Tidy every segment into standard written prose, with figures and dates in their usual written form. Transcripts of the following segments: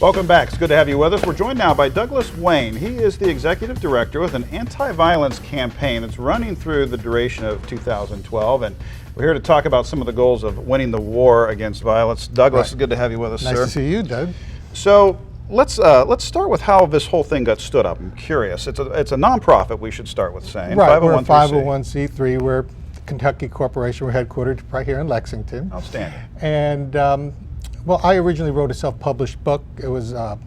Welcome back. It's good to have you with us. We're joined now by Douglas Wain. He is the executive director with an anti-violence campaign that's running through the duration of 2012. And we're here to talk about some of the goals of winning the war against violence. Douglas, it's good to have you with us, Nice sir. to see you, Doug. So let's start with how this whole thing got stood up. I'm curious. It's a nonprofit, we should start with saying. Right, we're a 501c3. We're a Kentucky corporation. We're headquartered right here in Lexington. Outstanding. And well, I originally wrote a self-published book. It was The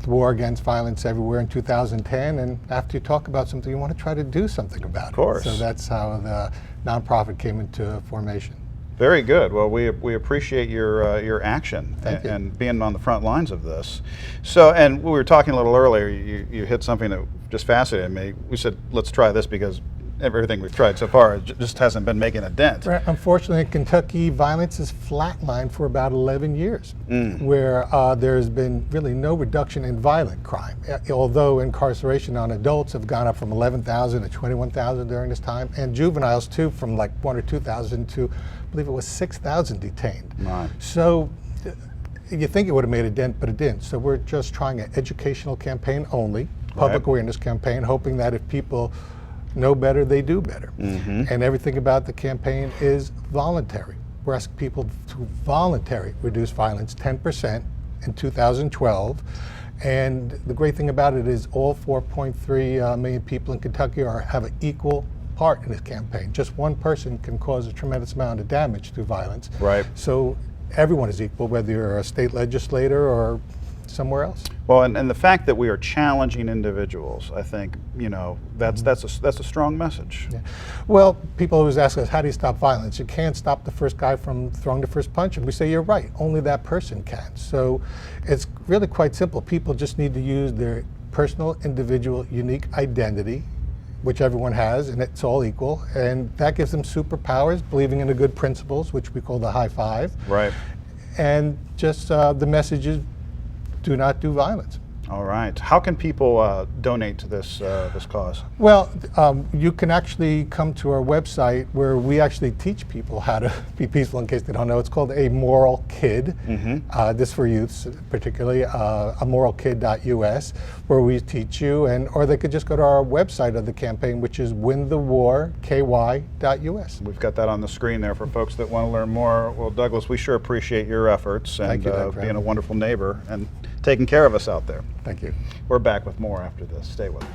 War Against Violence Everywhere in 2010. And after you talk about something, you want to try to do something about it. Of course. So that's how the nonprofit came into formation. Very good. Well, we appreciate your action and being on the front lines of this. So, and we were talking a little earlier, you hit something that just fascinated me. We said, let's try this because everything we've tried so far just hasn't been making a dent. Right. Unfortunately, in Kentucky, violence is flatlined for about 11 years, where there's been really no reduction in violent crime. Although incarceration on adults have gone up from 11,000 to 21,000 during this time, and juveniles too, from like 1,000 or 2,000 to, I believe it was 6,000 detained. Right. So you think it would have made a dent, but it didn't. So we're just trying an educational campaign only, public awareness campaign, hoping that if people know better, they do better. And everything about the campaign is voluntary. We're asking people to voluntarily reduce violence 10% in 2012. And the great thing about it is all 4.3 million people in Kentucky have an equal part in this campaign. Just one person can cause a tremendous amount of damage through violence. Right. So everyone is equal, whether you're a state legislator or somewhere else. Well, and the fact that we are challenging individuals, I think, you know, that's a strong message. Yeah. Well, people always ask us, how do you stop violence? You can't stop the first guy from throwing the first punch, and we say, you're right, only that person can. So it's really quite simple. People just need to use their personal, individual, unique identity, which everyone has, and it's all equal, and that gives them superpowers, believing in the good principles, which we call the high five. Right. And just the message is, do not do violence. All right. How can people donate to this cause? Well, you can actually come to our website where we actually teach people how to be peaceful, in case they don't know. It's called A Moral Kid. This for youths particularly, amoralkid.us, where we teach you, or they could just go to our website of the campaign, which is winthewarky.us. We've got that on the screen there for folks that want to learn more. Well, Douglas, we sure appreciate your efforts and being a wonderful neighbor and taking care of us out there. Thank you. We're back with more after this. Stay with us.